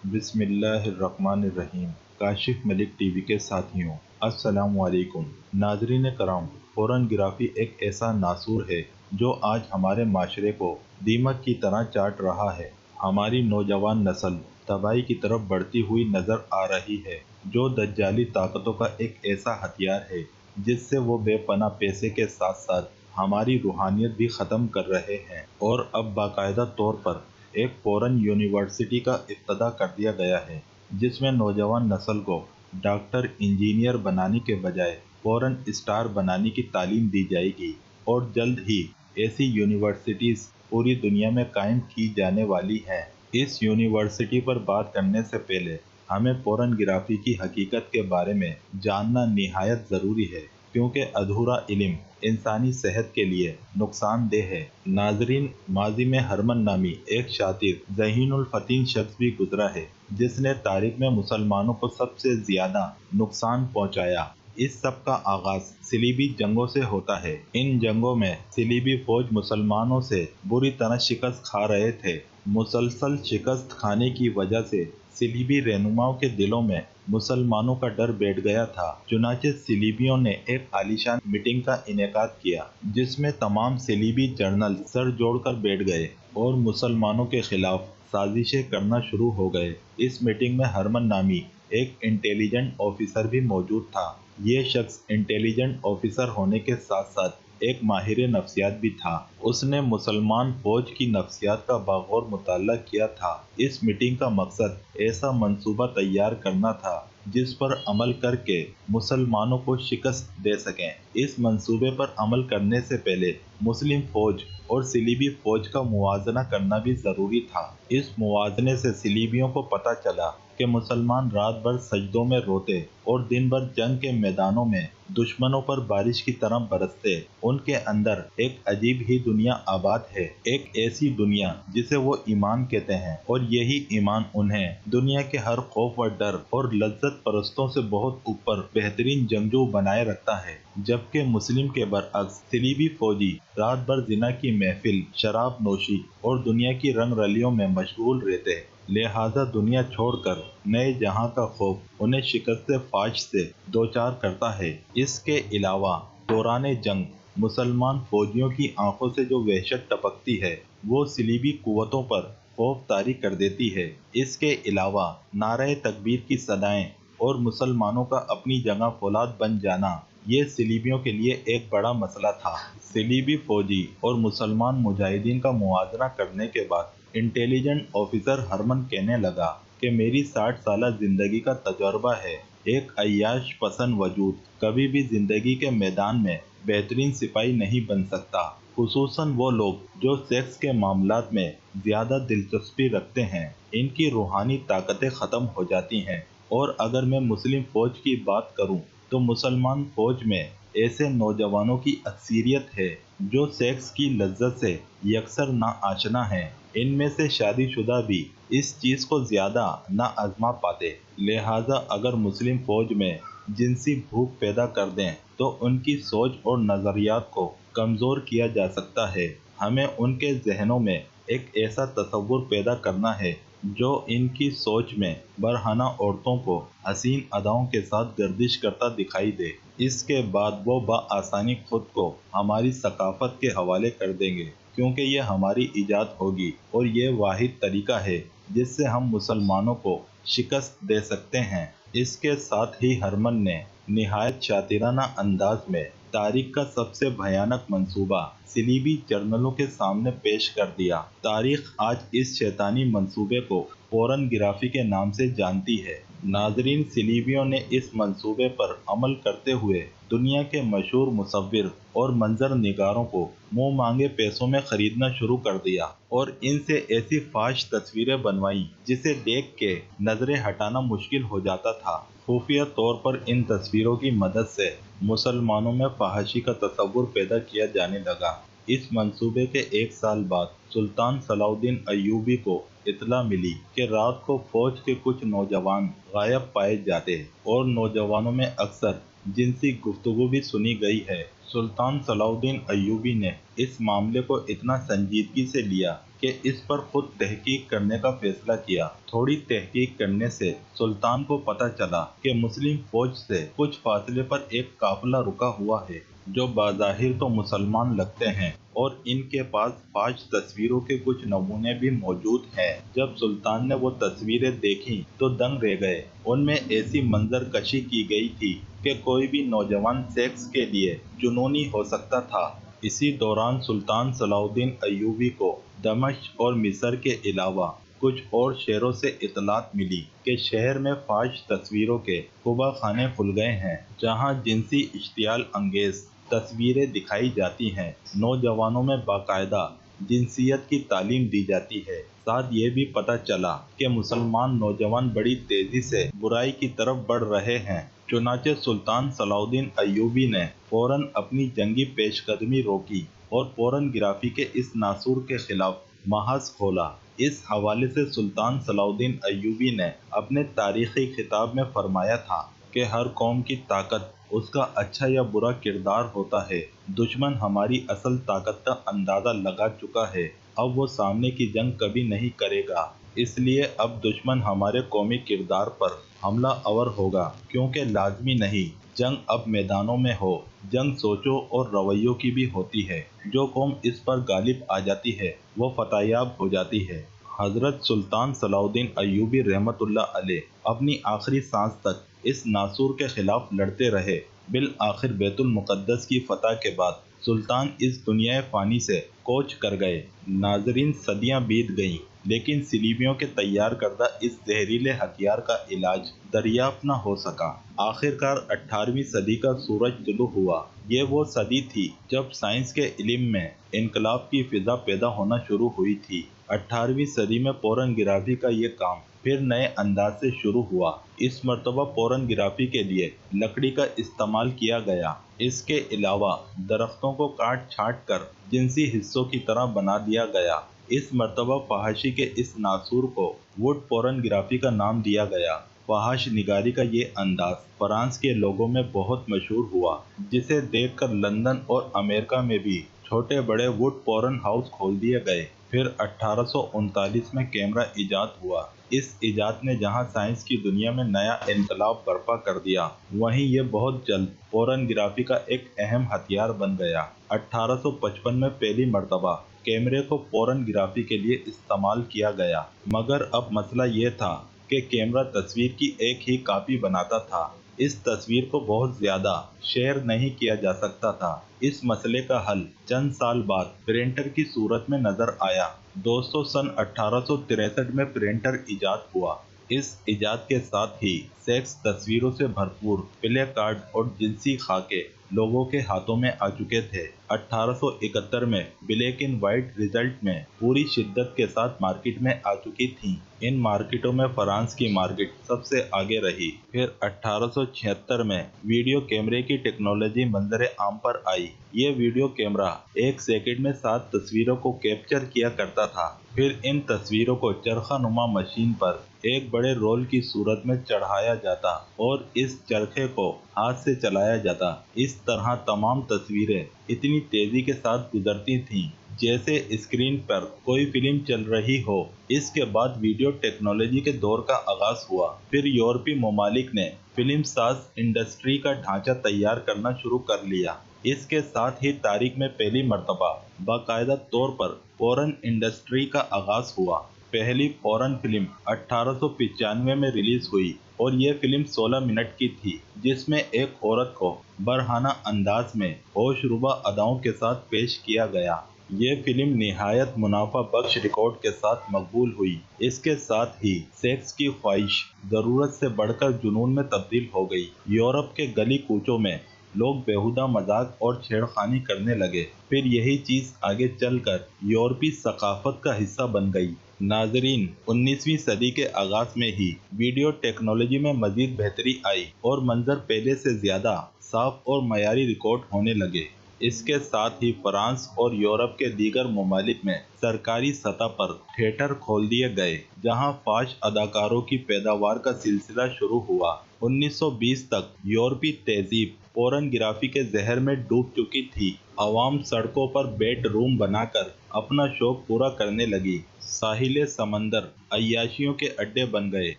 بسم اللہ الرحمن الرحیم۔ کاشف ملک ٹی وی کے ساتھیوں، السلام علیکم۔ ناظرین کرام، فورنگرافی ایک ایسا ناسور ہے جو آج ہمارے معاشرے کو دیمک کی طرح چاٹ رہا ہے۔ ہماری نوجوان نسل تباہی کی طرف بڑھتی ہوئی نظر آ رہی ہے، جو دجالی طاقتوں کا ایک ایسا ہتھیار ہے جس سے وہ بے پناہ پیسے کے ساتھ ساتھ ہماری روحانیت بھی ختم کر رہے ہیں۔ اور اب باقاعدہ طور پر ایک فورن یونیورسٹی کا افتتاح کر دیا گیا ہے جس میں نوجوان نسل کو ڈاکٹر انجینئر بنانے کے بجائے فورن اسٹار بنانے کی تعلیم دی جائے گی، اور جلد ہی ایسی یونیورسٹیز پوری دنیا میں قائم کی جانے والی ہیں۔ اس یونیورسٹی پر بات کرنے سے پہلے ہمیں فورن گرافی کی حقیقت کے بارے میں جاننا نہایت ضروری ہے، کیونکہ ادھورا علم انسانی صحت کے لیے نقصان دہ ہے۔ ناظرین، ماضی میں ہرمن نامی ایک شاطر ذہین الفطین شخص بھی گزرا ہے جس نے تاریخ میں مسلمانوں کو سب سے زیادہ نقصان پہنچایا۔ اس سب کا آغاز صلیبی جنگوں سے ہوتا ہے۔ ان جنگوں میں صلیبی فوج مسلمانوں سے بری طرح شکست کھا رہے تھے۔ مسلسل شکست کھانے کی وجہ سے صلیبی رہنماؤں کے دلوں میں مسلمانوں کا ڈر بیٹھ گیا تھا۔ چنانچہ صلیبیوں نے ایک عالیشان میٹنگ کا انعقاد کیا جس میں تمام صلیبی جنرل سر جوڑ کر بیٹھ گئے اور مسلمانوں کے خلاف سازشیں کرنا شروع ہو گئے۔ اس میٹنگ میں ہرمن نامی ایک انٹیلیجنٹ آفیسر بھی موجود تھا۔ یہ شخص انٹیلیجنٹ آفیسر ہونے کے ساتھ ساتھ ایک ماہر نفسیات بھی تھا۔ اس نے مسلمان فوج کی نفسیات کا باغور مطالعہ کیا تھا۔ اس میٹنگ کا مقصد ایسا منصوبہ تیار کرنا تھا جس پر عمل کر کے مسلمانوں کو شکست دے سکیں۔ اس منصوبے پر عمل کرنے سے پہلے مسلم فوج اور صلیبی فوج کا موازنہ کرنا بھی ضروری تھا۔ اس موازنے سے صلیبیوں کو پتہ چلا کہ مسلمان رات بھر سجدوں میں روتے اور دن بھر جنگ کے میدانوں میں دشمنوں پر بارش کی طرح برستے۔ ان کے اندر ایک عجیب ہی دنیا آباد ہے، ایک ایسی دنیا جسے وہ ایمان کہتے ہیں، اور یہی ایمان انہیں دنیا کے ہر خوف و ڈر اور لذت پرستوں سے بہت اوپر بہترین جنگجو بنائے رکھتا ہے۔ جبکہ مسلم کے برعکس صلیبی فوجی رات بھر زنا کی محفل، شراب نوشی اور دنیا کی رنگ رلیوں میں مشغول رہتے، لہذا دنیا چھوڑ کر نئے جہاں کا خوف انہیں شکست فاش سے دوچار کرتا ہے۔ اس کے علاوہ دوران جنگ مسلمان فوجیوں کی آنکھوں سے جو وحشت ٹپکتی ہے وہ صلیبی قوتوں پر خوف طاری کر دیتی ہے۔ اس کے علاوہ نعرہ تکبیر کی صدائیں اور مسلمانوں کا اپنی جگہ فولاد بن جانا یہ صلیبیوں کے لیے ایک بڑا مسئلہ تھا۔ صلیبی فوجی اور مسلمان مجاہدین کا موازنہ کرنے کے بعد انٹیلیجنٹ آفیسر ہرمن کہنے لگا کہ میری 60 سالہ زندگی کا تجربہ ہے، ایک عیاش پسند وجود کبھی بھی زندگی کے میدان میں بہترین سپاہی نہیں بن سکتا، خصوصاً وہ لوگ جو سیکس کے معاملات میں زیادہ دلچسپی رکھتے ہیں۔ ان کی روحانی طاقتیں ختم ہو جاتی ہیں۔ اور اگر میں مسلم فوج کی بات کروں تو مسلمان فوج میں ایسے نوجوانوں کی اکثریت ہے جو سیکس کی لذت سے یکسر ناآشنا ہیں۔ ان میں سے شادی شدہ بھی اس چیز کو زیادہ نہ آزما پاتے، لہذا اگر مسلم فوج میں جنسی بھوک پیدا کر دیں تو ان کی سوچ اور نظریات کو کمزور کیا جا سکتا ہے۔ ہمیں ان کے ذہنوں میں ایک ایسا تصور پیدا کرنا ہے جو ان کی سوچ میں برہنہ عورتوں کو حسین اداؤں کے ساتھ گردش کرتا دکھائی دے۔ اس کے بعد وہ بآسانی خود کو ہماری ثقافت کے حوالے کر دیں گے، کیونکہ یہ ہماری ایجاد ہوگی اور یہ واحد طریقہ ہے جس سے ہم مسلمانوں کو شکست دے سکتے ہیں۔ اس کے ساتھ ہی ہرمن نے نہایت شاطرانہ انداز میں تاریخ کا سب سے بھیانک منصوبہ صلیبی جنرلوں کے سامنے پیش کر دیا۔ تاریخ آج اس شیطانی منصوبے کو فورن گرافی کے نام سے جانتی ہے۔ ناظرین، صلیبیوں نے اس منصوبے پر عمل کرتے ہوئے دنیا کے مشہور مصور اور منظر نگاروں کو منہ مانگے پیسوں میں خریدنا شروع کر دیا اور ان سے ایسی فاحش تصویریں بنوائیں جسے دیکھ کے نظریں ہٹانا مشکل ہو جاتا تھا۔ خفیہ طور پر ان تصویروں کی مدد سے مسلمانوں میں فحاشی کا تصور پیدا کیا جانے لگا۔ اس منصوبے کے ایک سال بعد سلطان صلاح الدین ایوبی کو اطلاع ملی کہ رات کو فوج کے کچھ نوجوان غائب پائے جاتے اور نوجوانوں میں اکثر جنسی گفتگو بھی سنی گئی ہے۔ سلطان صلاح الدین ایوبی نے اس معاملے کو اتنا سنجیدگی سے لیا کہ اس پر خود تحقیق کرنے کا فیصلہ کیا۔ تھوڑی تحقیق کرنے سے سلطان کو پتہ چلا کہ مسلم فوج سے کچھ فاصلے پر ایک قافلہ رکا ہوا ہے جو بظاہر تو مسلمان لگتے ہیں اور ان کے پاس فاش تصویروں کے کچھ نمونے بھی موجود ہیں۔ جب سلطان نے وہ تصویریں دیکھیں تو دنگ رہ گئے۔ ان میں ایسی منظر کشی کی گئی تھی کہ کوئی بھی نوجوان سیکس کے لیے جنونی ہو سکتا تھا۔ اسی دوران سلطان صلاح الدین ایوبی کو دمشق اور مصر کے علاوہ کچھ اور شہروں سے اطلاعات ملی کہ شہر میں فاش تصویروں کے قبہ خانے کھل گئے ہیں جہاں جنسی اشتعال انگیز تصویریں دکھائی جاتی ہیں۔ نوجوانوں میں باقاعدہ جنسیت کی تعلیم دی جاتی ہے۔ ساتھ یہ بھی پتہ چلا کہ مسلمان نوجوان بڑی تیزی سے برائی کی طرف بڑھ رہے ہیں۔ چنانچہ سلطان صلاح الدین ایوبی نے فوراً اپنی جنگی پیش قدمی روکی اور پورنوگرافی کے اس ناسور کے خلاف محاذ کھولا۔ اس حوالے سے سلطان صلاح الدین ایوبی نے اپنے تاریخی خطاب میں فرمایا تھا کہ ہر قوم کی طاقت اس کا اچھا یا برا کردار ہوتا ہے۔ دشمن ہماری اصل طاقت کا اندازہ لگا چکا ہے، اب وہ سامنے کی جنگ کبھی نہیں کرے گا، اس لیے اب دشمن ہمارے قومی کردار پر حملہ آور ہوگا، کیونکہ لازمی نہیں جنگ اب میدانوں میں ہو، جنگ سوچوں اور رویوں کی بھی ہوتی ہے۔ جو قوم اس پر غالب آ جاتی ہے وہ فتح یاب ہو جاتی ہے۔ حضرت سلطان صلاح الدین ایوبی رحمۃ اللہ علیہ اپنی آخری سانس تک اس ناسور کے خلاف لڑتے رہے۔ بالآخر بیت المقدس کی فتح کے بعد سلطان اس دنیا فانی سے کوچ کر گئے۔ ناظرین، صدیاں بیت گئیں لیکن صلیبیوں کے تیار کردہ اس زہریلے ہتھیار کا علاج دریافت نہ ہو سکا۔ آخرکار 18ویں صدی کا سورج طلوع ہوا۔ یہ وہ صدی تھی جب سائنس کے علم میں انقلاب کی فضا پیدا ہونا شروع ہوئی تھی۔ 18ویں صدی میں پورنوگرافی کا یہ کام پھر نئے انداز سے شروع ہوا۔ اس مرتبہ پورنوگرافی کے لیے لکڑی کا استعمال کیا گیا۔ اس کے علاوہ درختوں کو کاٹ چھانٹ کر جنسی حصوں کی طرح بنا دیا گیا۔ اس مرتبہ فحاشی کے اس ناسور کو ووڈ پورنوگرافی کا نام دیا گیا۔ فحش نگاری کا یہ انداز فرانس کے لوگوں میں بہت مشہور ہوا، جسے دیکھ کر لندن اور امریکہ میں بھی چھوٹے بڑے ووڈ پورن ہاؤس کھول دیے گئے۔ پھر 1839 میں کیمرہ ایجاد ہوا۔ اس ایجاد نے جہاں سائنس کی دنیا میں نیا انقلاب برپا کر دیا، وہیں یہ بہت جلد پورنوگرافی کا ایک اہم ہتھیار بن گیا۔ 1855 میں پہلی مرتبہ کیمرے کو پورنوگرافی کے لیے استعمال کیا گیا، مگر اب مسئلہ یہ تھا کہ کیمرہ تصویر کی ایک ہی کاپی بناتا تھا۔ اس تصویر کو بہت زیادہ شیئر نہیں کیا جا سکتا تھا۔ اس مسئلے کا حل چند سال بعد پرنٹر کی صورت میں نظر آیا۔ دوستو، سن 1863 میں پرنٹر ایجاد ہوا۔ اس ایجاد کے ساتھ ہی سیکس تصویروں سے بھرپور پلے کارڈ اور جنسی خاکے لوگوں کے ہاتھوں میں آ چکے تھے۔ 1871 میں بلیک اینڈ وائٹ رزلٹ میں پوری شدت کے ساتھ مارکیٹ میں آ چکی تھیں۔ ان مارکیٹوں میں فرانس کی مارکیٹ سب سے آگے رہی۔ پھر 1876 میں ویڈیو کیمرے کی ٹیکنالوجی منظر عام پر آئی۔ یہ ویڈیو کیمرہ ایک سیکنڈ میں 7 تصویروں کو کیپچر کیا کرتا تھا۔ پھر ان تصویروں کو چرخہ نما مشین پر ایک بڑے رول کی صورت میں چڑھایا جاتا اور اس چرخے کو ہاتھ سے چلایا جاتا۔ اس طرح تمام تصویریں اتنی تیزی کے ساتھ گزرتی تھیں جیسے اسکرین پر کوئی فلم چل رہی ہو۔ اس کے بعد ویڈیو ٹیکنالوجی کے دور کا آغاز ہوا۔ پھر یورپی ممالک نے فلم ساز انڈسٹری کا ڈھانچہ تیار کرنا شروع کر لیا۔ اس کے ساتھ ہی تاریخ میں پہلی مرتبہ باقاعدہ طور پر پورن انڈسٹری کا آغاز ہوا۔ پہلی پورن فلم 1895 میں ریلیز ہوئی اور یہ فلم 16 منٹ کی تھی، جس میں ایک عورت کو برہنہ انداز میں ہوش ربا اداؤں کے ساتھ پیش کیا گیا۔ یہ فلم نہایت منافع بخش ریکارڈ کے ساتھ مقبول ہوئی۔ اس کے ساتھ ہی سیکس کی خواہش ضرورت سے بڑھ کر جنون میں تبدیل ہو گئی۔ یورپ کے گلی کوچوں میں لوگ بیہودہ مذاق اور چھیڑ خانی کرنے لگے۔ پھر یہی چیز آگے چل کر یورپی ثقافت کا حصہ بن گئی۔ ناظرین، 19ویں صدی کے آغاز میں ہی ویڈیو ٹیکنالوجی میں مزید بہتری آئی اور منظر پہلے سے زیادہ صاف اور معیاری ریکارڈ ہونے لگے۔ اس کے ساتھ ہی فرانس اور یورپ کے دیگر ممالک میں سرکاری سطح پر تھیٹر کھول دیے گئے، جہاں فاش اداکاروں کی پیداوار کا سلسلہ شروع ہوا۔ 1920 تک یورپی تہذیب پورنوگرافی کے زہر میں ڈوب چکی تھی۔ عوام سڑکوں پر بیڈ روم بنا کر اپنا شوق پورا کرنے لگی۔ ساحل سمندر عیاشیوں کے اڈے بن گئے۔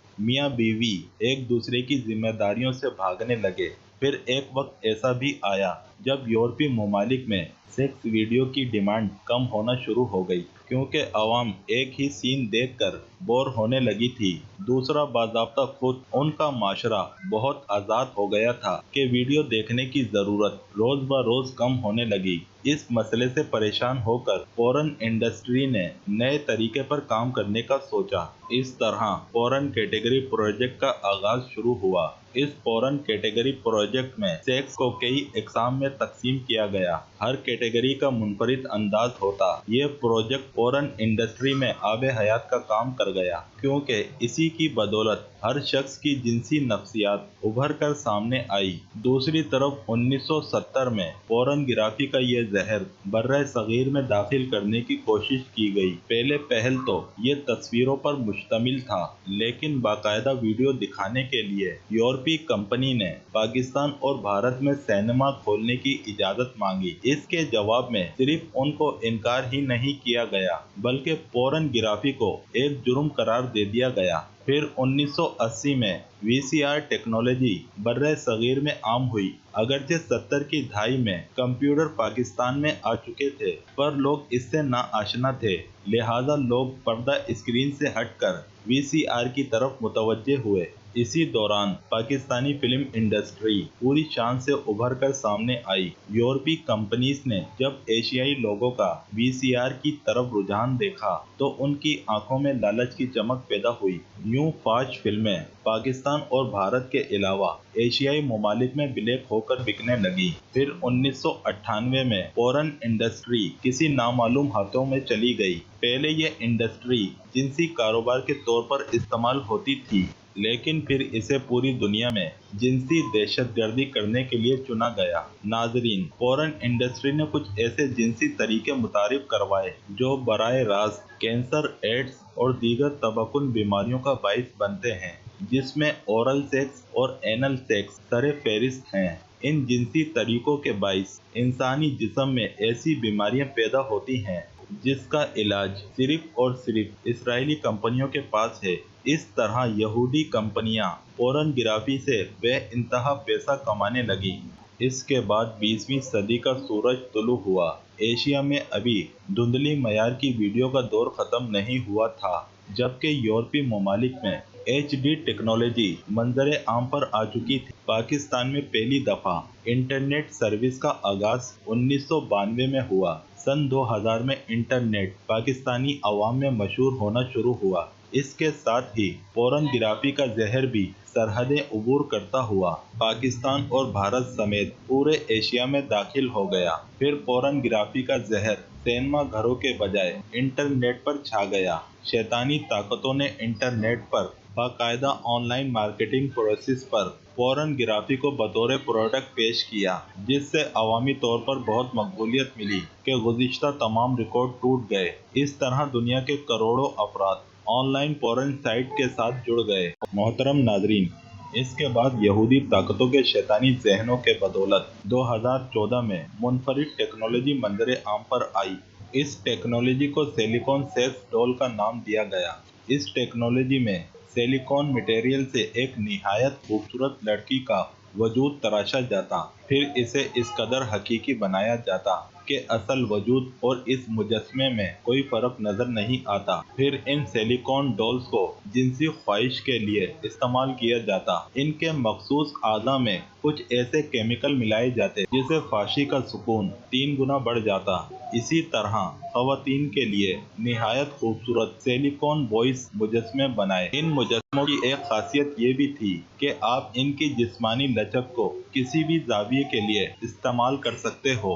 میاں بیوی ایک دوسرے کی ذمہ داریوں سے بھاگنے لگے۔ پھر ایک وقت ایسا بھی آیا جب یورپی ممالک میں سیکس ویڈیو کی ڈیمانڈ کم ہونا شروع ہو گئی، کیونکہ عوام ایک ہی سین دیکھ کر بور ہونے لگی تھی۔ دوسرا، باضابطہ خود ان کا معاشرہ بہت آزاد ہو گیا تھا کہ ویڈیو دیکھنے کی ضرورت روز بروز کم ہونے لگی۔ اس مسئلے سے پریشان ہو کر پورن انڈسٹری نے نئے طریقے پر کام کرنے کا سوچا۔ اس طرح پورن کیٹیگری پروجیکٹ کا آغاز شروع ہوا۔ اس پورن کیٹیگری پروجیکٹ میں سیکس کو کئی اقسام میں تقسیم کیا گیا۔ ہر کیٹیگری کا منفرد انداز ہوتا۔ یہ پروجیکٹ پورن انڈسٹری میں آب حیات کا کام کر گیا، کیونکہ اسی کی بدولت ہر شخص کی جنسی نفسیات ابھر کر سامنے آئی۔ دوسری طرف 1970 میں پورنوگرافی کا یہ زہر برّ صغیر میں داخل کرنے کی کوشش کی گئی۔ پہلے پہل تو یہ تصویروں پر مشتمل تھا، لیکن باقاعدہ ویڈیو دکھانے کے لیے یورپی کمپنی نے پاکستان اور بھارت میں سینما کھولنے کی اجازت مانگی۔ اس کے جواب میں صرف ان کو انکار ہی نہیں کیا گیا، بلکہ پورنوگرافی کو ایک جرم قرار دے دیا گیا۔ پھر 1980 میں وی سی آر ٹیکنالوجی برّ صغیر میں عام ہوئی۔ اگرچہ 70 کی دہائی میں کمپیوٹر پاکستان میں آ چکے تھے، پر لوگ اس سے ناآشنا تھے، لہٰذا لوگ پردہ اسکرین سے ہٹ کر وی سی آر کی طرف متوجہ ہوئے۔ اسی دوران پاکستانی فلم انڈسٹری پوری شان سے ابھر کر سامنے آئی۔ یورپی کمپنیز نے جب ایشیائی لوگوں کا وی سی آر کی طرف رجحان دیکھا تو ان کی آنکھوں میں لالچ کی چمک پیدا ہوئی۔ یوں فاش فلمیں پاکستان اور بھارت کے علاوہ ایشیائی ممالک میں بلیک ہو کر بکنے لگیں۔ پھر 1998 میں پورن انڈسٹری کسی نامعلوم ہاتھوں میں چلی گئی۔ پہلے یہ انڈسٹری جنسی کاروبار کے طور پر استعمال ہوتی تھی، لیکن پھر اسے پوری دنیا میں جنسی دہشت گردی کرنے کے لیے چنا گیا۔ ناظرین، پورن انڈسٹری نے کچھ ایسے جنسی طریقے متعارف کروائے جو براہ راست کینسر، ایڈز اور دیگر تباہ کن بیماریوں کا باعث بنتے ہیں، جس میں اورل سیکس اور اینل سیکس سر فہرست ہیں۔ ان جنسی طریقوں کے باعث انسانی جسم میں ایسی بیماریاں پیدا ہوتی ہیں جس کا علاج صرف اور صرف اسرائیلی کمپنیوں کے پاس ہے۔ اس طرح یہودی کمپنیاں پورنوگرافی سے بے انتہا پیسہ کمانے لگیں۔ اس کے بعد 20ویں صدی کا سورج طلوع ہوا۔ ایشیا میں ابھی دھندلی معیار کی ویڈیو کا دور ختم نہیں ہوا تھا، جبکہ یورپی ممالک میں ایچ ڈی ٹیکنالوجی منظر عام پر آ چکی تھی۔ پاکستان میں پہلی دفعہ انٹرنیٹ سروس کا آغاز 1992 میں ہوا۔ سن 2000 میں انٹرنیٹ پاکستانی عوام میں مشہور ہونا شروع ہوا۔ اس کے ساتھ ہی پورنوگرافی کا زہر بھی سرحدیں عبور کرتا ہوا پاکستان اور بھارت سمیت پورے ایشیا میں داخل ہو گیا۔ پھر پورنوگرافی کا زہر سینما گھروں کے بجائے انٹرنیٹ پر چھا گیا۔ شیطانی طاقتوں نے انٹرنیٹ پر باقاعدہ on line marketing process per pornography کو بطور پروڈکٹ پیش کیا، جس سے عوامی طور پر بہت مقبولیت ملی کہ گزشتہ تمام ریکارڈ ٹوٹ گئے۔ اس طرح دنیا کے کروڑوں افراد آن لائن پورن سائٹ کے ساتھ جڑ گئے۔ محترم ناظرین، اس کے بعد یہودی طاقتوں کے شیطانی ذہنوں کے بدولت 2014 میں منفرد ٹیکنالوجی منظر عام پر آئی۔ اس ٹیکنالوجی کو سلیکون سیکس ڈول کا نام دیا گیا۔ اس ٹیکنالوجی میں سلیکون مٹیریل سے ایک نہایت خوبصورت لڑکی کا وجود تراشا جاتا، پھر اسے اس قدر حقیقی بنایا جاتا کہ اصل وجود اور اس مجسمے میں کوئی فرق نظر نہیں آتا۔ پھر ان سلیکون ڈولز کو جنسی خواہش کے لیے استعمال کیا جاتا۔ ان کے مخصوص اعضاء میں کچھ ایسے کیمیکل ملائے جاتے جس سے فحاشی کا سکون 3 گنا بڑھ جاتا۔ اسی طرح خواتین کے لیے نہایت خوبصورت سلیکون بوائز مجسمے بنائے۔ ان مجسموں کی ایک خاصیت یہ بھی تھی کہ آپ ان کی جسمانی لچک کو کسی بھی زاویے کے لیے استعمال کر سکتے ہو۔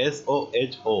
SOHO